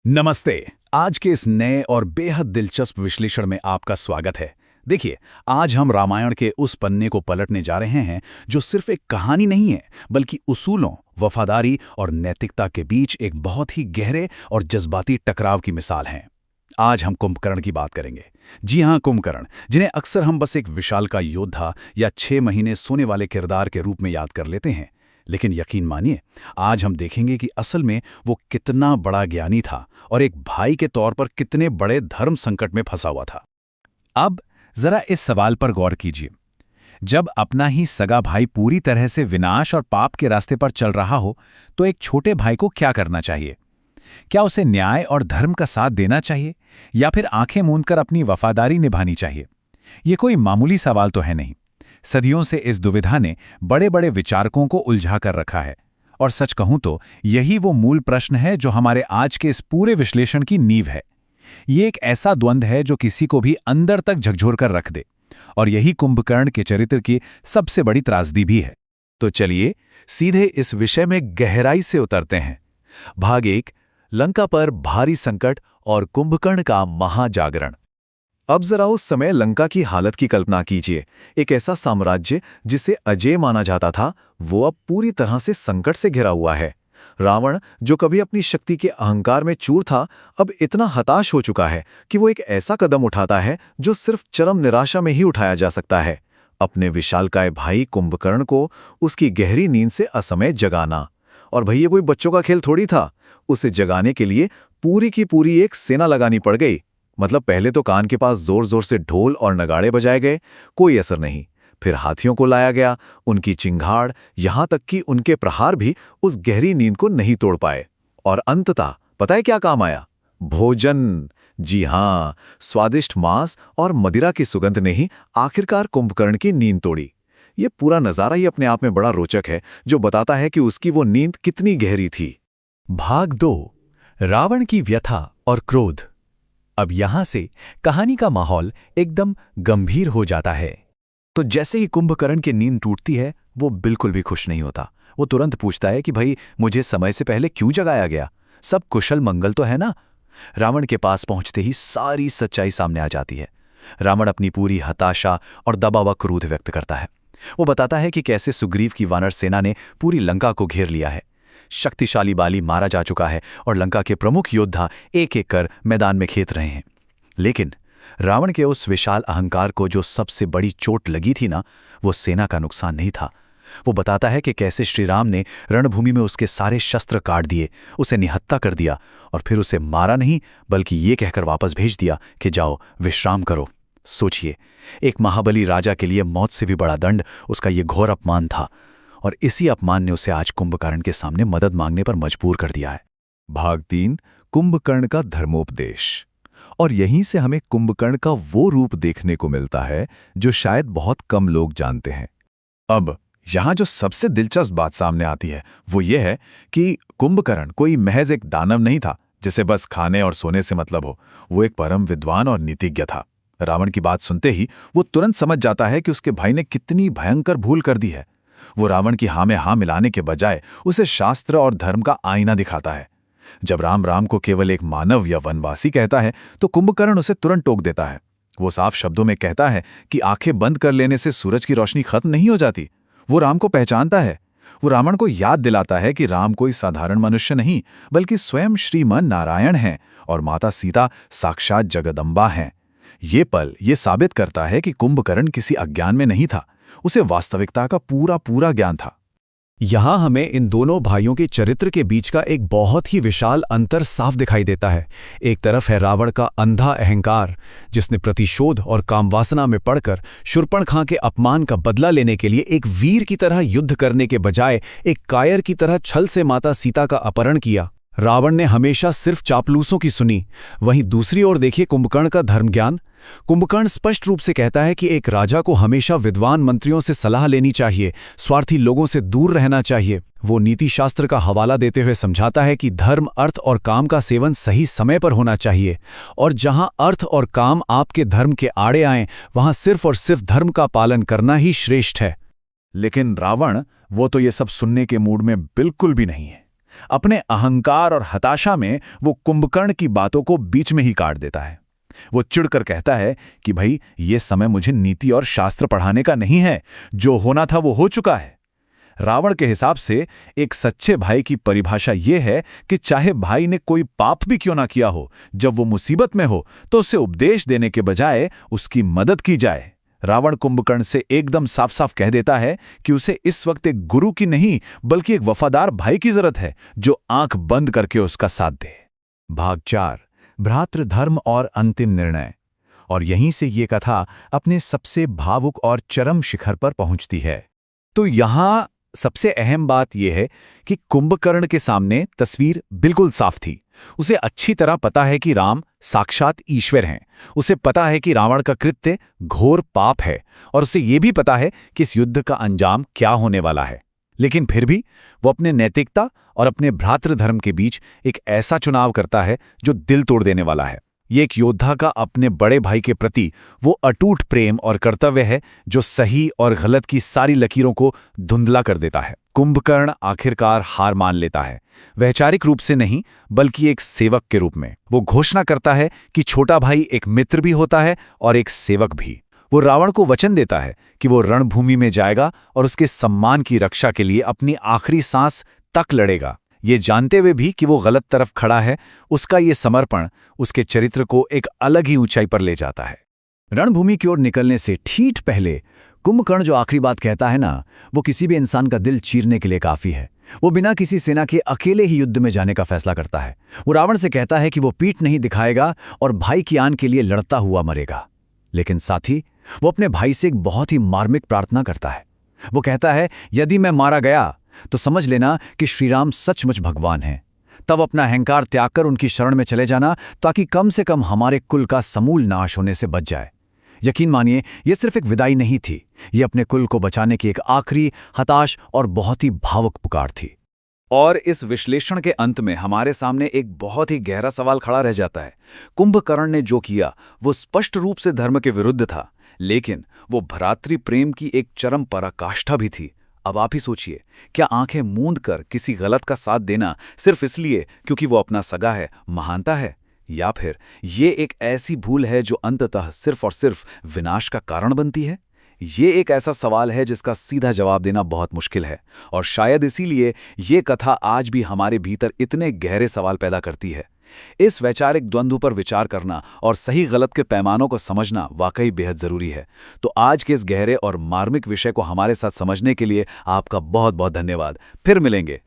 नमस्ते। आज के इस नए और बेहद दिलचस्प विश्लेषण में आपका स्वागत है। देखिए, आज हम रामायण के उस पन्ने को पलटने जा रहे हैं जो सिर्फ एक कहानी नहीं है, बल्कि उसूलों, वफादारी और नैतिकता के बीच एक बहुत ही गहरे और जज्बाती टकराव की मिसाल है। आज हम कुंभकर्ण की बात करेंगे। जी हाँ, कुंभकर्ण, जिन्हें अक्सर हम बस एक विशालकाय योद्धा या 6 महीने सोने वाले किरदार के रूप में याद कर लेते हैं। लेकिन यकीन मानिए, आज हम देखेंगे कि असल में वो कितना बड़ा ज्ञानी था और एक भाई के तौर पर कितने बड़े धर्म संकट में फंसा हुआ था। अब जरा इस सवाल पर गौर कीजिए। जब अपना ही सगा भाई पूरी तरह से विनाश और पाप के रास्ते पर चल रहा हो, तो एक छोटे भाई को क्या करना चाहिए? क्या उसे न्याय और धर्म का साथ देना चाहिए या फिर आंखें मूंदकर अपनी वफादारी निभानी चाहिए? ये कोई मामूली सवाल तो है नहीं। सदियों से इस दुविधा ने बड़े बड़े विचारकों को उलझा कर रखा है। और सच कहूं तो यही वो मूल प्रश्न है जो हमारे आज के इस पूरे विश्लेषण की नींव है। ये एक ऐसा द्वंद्व है जो किसी को भी अंदर तक झकझोर कर रख दे, और यही कुंभकर्ण के चरित्र की सबसे बड़ी त्रासदी भी है। तो चलिए सीधे इस विषय में गहराई से उतरते हैं। भाग 1, लंका पर भारी संकट और कुंभकर्ण का महाजागरण। अब जरा उस समय लंका की हालत की कल्पना कीजिए। एक ऐसा साम्राज्य जिसे अजेय माना जाता था, वो अब पूरी तरह से संकट से घिरा हुआ है। रावण, जो कभी अपनी शक्ति के अहंकार में चूर था, अब इतना हताश हो चुका है कि वो एक ऐसा कदम उठाता है जो सिर्फ चरम निराशा में ही उठाया जा सकता है। अपने विशालकाय भाई कुंभकर्ण को उसकी गहरी नींद से असमय जगाना। और भई, ये कोई बच्चों का खेल थोड़ी था। उसे जगाने के लिए पूरी की पूरी एक सेना लगानी पड़ गई। मतलब पहले तो कान के पास जोर जोर से ढोल और नगाड़े बजाए गए, कोई असर नहीं। फिर हाथियों को लाया गया, उनकी चिंगाड़, यहां तक कि उनके प्रहार भी उस गहरी नींद को नहीं तोड़ पाए। और अंततः पता है क्या काम आया? भोजन। जी हां, स्वादिष्ट मांस और मदिरा की सुगंध ने ही आखिरकार कुंभकर्ण की नींद तोड़ी। ये पूरा नजारा ही अपने आप में बड़ा रोचक है, जो बताता है कि उसकी वो नींद कितनी गहरी थी। भाग 2, रावण की व्यथा और क्रोध। अब यहां से कहानी का माहौल एकदम गंभीर हो जाता है। तो जैसे ही कुंभकर्ण की नींद टूटती है, वो बिल्कुल भी खुश नहीं होता। वो तुरंत पूछता है कि भाई, मुझे समय से पहले क्यों जगाया गया? सब कुशल मंगल तो है ना? रावण के पास पहुंचते ही सारी सच्चाई सामने आ जाती है। रावण अपनी पूरी हताशा और दबा हुआ क्रोध व्यक्त करता है। वो बताता है कि कैसे सुग्रीव की वानर सेना ने पूरी लंका को घेर लिया है। शक्तिशाली बाली मारा जा चुका है और लंका के प्रमुख योद्धा एक एक कर मैदान में खेत रहे हैं। लेकिन रावण के उस विशाल अहंकार को जो सबसे बड़ी चोट लगी थी ना, वो सेना का नुकसान नहीं था। वो बताता है कि कैसे श्री राम ने रणभूमि में उसके सारे शस्त्र काट दिए, उसे निहत्था कर दिया, और फिर उसे मारा नहीं, बल्कि ये कहकर वापस भेज दिया कि जाओ विश्राम करो। सोचिए, एक महाबली राजा के लिए मौत से भी बड़ा दंड उसका ये घोर अपमान था, और इसी अपमान ने उसे आज कुंभकर्ण के सामने मदद मांगने पर मजबूर कर दिया है। भाग 3, कुंभकर्ण का धर्मोपदेश। और यहीं से हमें कुंभकर्ण का वो रूप देखने को मिलता है जो शायद बहुत कम लोग जानते हैं। अब यहां जो सबसे दिलचस्प बात सामने आती है वो ये है कि कुंभकर्ण कोई महज एक दानव नहीं था जिसे बस खाने और सोने से मतलब हो। वो एक परम विद्वान और नीतिज्ञ था। रावण की बात सुनते ही वो तुरंत समझ जाता है कि उसके भाई ने कितनी भयंकर भूल कर दी है। वो रावण की हाँ में हाँ मिलाने के बजाय उसे शास्त्र और धर्म का आईना दिखाता है। जब राम को केवल एक मानव या वनवासी कहता है, तो कुंभकर्ण उसे तुरंत टोक देता है। वो साफ शब्दों में कहता है कि आंखें बंद कर लेने से सूरज की रोशनी खत्म नहीं हो जाती। वो राम को पहचानता है। वो रावण को याद दिलाता है कि राम कोई साधारण मनुष्य नहीं, बल्कि स्वयं श्रीमान नारायण हैं और माता सीता साक्षात जगदम्बा हैं। ये पल ये साबित करता है कि कुंभकर्ण किसी अज्ञान में नहीं था, उसे वास्तविकता का पूरा पूरा ज्ञान था। यहां हमें इन दोनों भाइयों के चरित्र के बीच का एक बहुत ही विशाल अंतर साफ दिखाई देता है। एक तरफ है रावण का अंधा अहंकार, जिसने प्रतिशोध और कामवासना में पड़कर शूर्पणखा के अपमान का बदला लेने के लिए एक वीर की तरह युद्ध करने के बजाय एक कायर की तरह छल से माता सीता का अपहरण किया। रावण ने हमेशा सिर्फ चापलूसों की सुनी। वहीं दूसरी ओर देखिए कुंभकर्ण का धर्म ज्ञान। कुंभकर्ण स्पष्ट रूप से कहता है कि एक राजा को हमेशा विद्वान मंत्रियों से सलाह लेनी चाहिए, स्वार्थी लोगों से दूर रहना चाहिए। वो नीति शास्त्र का हवाला देते हुए समझाता है कि धर्म, अर्थ और काम का सेवन सही समय पर होना चाहिए, और जहां अर्थ और काम आपके धर्म के आड़े आएं, वहां सिर्फ और सिर्फ धर्म का पालन करना ही श्रेष्ठ है। लेकिन रावण वो तो ये सब सुनने के मूड में बिल्कुल भी नहीं है। अपने अहंकार और हताशा में वो कुंभकर्ण की बातों को बीच में ही काट देता है। वो चिढ़कर कहता है कि भाई, ये समय मुझे नीति और शास्त्र पढ़ाने का नहीं है, जो होना था वो हो चुका है। रावण के हिसाब से एक सच्चे भाई की परिभाषा ये है कि चाहे भाई ने कोई पाप भी क्यों ना किया हो, जब वो मुसीबत में हो तो उसे उपदेश देने के बजाय उसकी मदद की जाए। रावण कुंभकर्ण से एकदम साफ साफ कह देता है कि उसे इस वक्त एक गुरु की नहीं बल्कि एक वफादार भाई की जरूरत है, जो आंख बंद करके उसका साथ दे। भाग 4, भ्रातृधर्म और अंतिम निर्णय। और यहीं से ये कथा अपने सबसे भावुक और चरम शिखर पर पहुंचती है। तो यहां सबसे अहम बात यह है कि कुंभकर्ण के सामने तस्वीर बिल्कुल साफ थी। उसे अच्छी तरह पता है कि राम साक्षात ईश्वर हैं। उसे पता है कि रावण का कृत्य घोर पाप है और उसे यह भी पता है कि इस युद्ध का अंजाम क्या होने वाला है। लेकिन फिर भी वो अपने नैतिकता और अपने भ्रातृधर्म के बीच एक ऐसा चुनाव करता है जो दिल तोड़ देने वाला है। ये एक योद्धा का अपने बड़े भाई के प्रति वो अटूट प्रेम और कर्तव्य है जो सही और गलत की सारी लकीरों को धुंधला कर देता है। कुंभकर्ण आखिरकार हार मान लेता है, वैचारिक रूप से नहीं बल्कि एक सेवक के रूप में। वो घोषणा करता है कि छोटा भाई एक मित्र भी होता है और एक सेवक भी। वो रावण को वचन देता है कि वो रणभूमि में जाएगा और उसके सम्मान की रक्षा के लिए अपनी आखिरी सांस तक लड़ेगा। ये जानते हुए भी कि वो गलत तरफ खड़ा है, उसका ये समर्पण उसके चरित्र को एक अलग ही ऊंचाई पर ले जाता है। रणभूमि की ओर निकलने से ठीक पहले कुंभकर्ण जो आखिरी बात कहता है ना, वो किसी भी इंसान का दिल चीरने के लिए काफी है। वो बिना किसी सेना के अकेले ही युद्ध में जाने का फैसला करता है। वो रावण से कहता है कि वो पीठ नहीं दिखाएगा और भाई की आन के लिए लड़ता हुआ मरेगा। लेकिन साथ ही वो अपने भाई से एक बहुत ही मार्मिक प्रार्थना करता है। वो कहता है, यदि मैं मारा गया तो समझ लेना कि श्रीराम सचमुच भगवान हैं। तब अपना अहंकार त्याग कर उनकी शरण में चले जाना, ताकि कम से कम हमारे कुल का समूल नाश होने से बच जाए। यकीन मानिए, यह सिर्फ एक विदाई नहीं थी, ये अपने कुल को बचाने की एक आखिरी हताश और बहुत ही भावुक पुकार थी। और इस विश्लेषण के अंत में हमारे सामने एक बहुत ही गहरा सवाल खड़ा रह जाता है। कुंभकर्ण ने जो किया वो स्पष्ट रूप से धर्म के विरुद्ध था, लेकिन वो भ्रातृ प्रेम की एक चरम पराकाष्ठा भी थी। अब आप ही सोचिए, क्या आंखें मूंद कर किसी गलत का साथ देना सिर्फ इसलिए क्योंकि वो अपना सगा है, महानता है? या फिर ये एक ऐसी भूल है जो अंततः सिर्फ और सिर्फ विनाश का कारण बनती है? ये एक ऐसा सवाल है जिसका सीधा जवाब देना बहुत मुश्किल है, और शायद इसीलिए ये कथा आज भी हमारे भीतर इतने गहरे सवाल पैदा करती है। इस वैचारिक द्वंद्व पर विचार करना और सही गलत के पैमानों को समझना वाकई बेहद जरूरी है। तो आज के इस गहरे और मार्मिक विषय को हमारे साथ समझने के लिए आपका बहुत बहुत धन्यवाद। फिर मिलेंगे।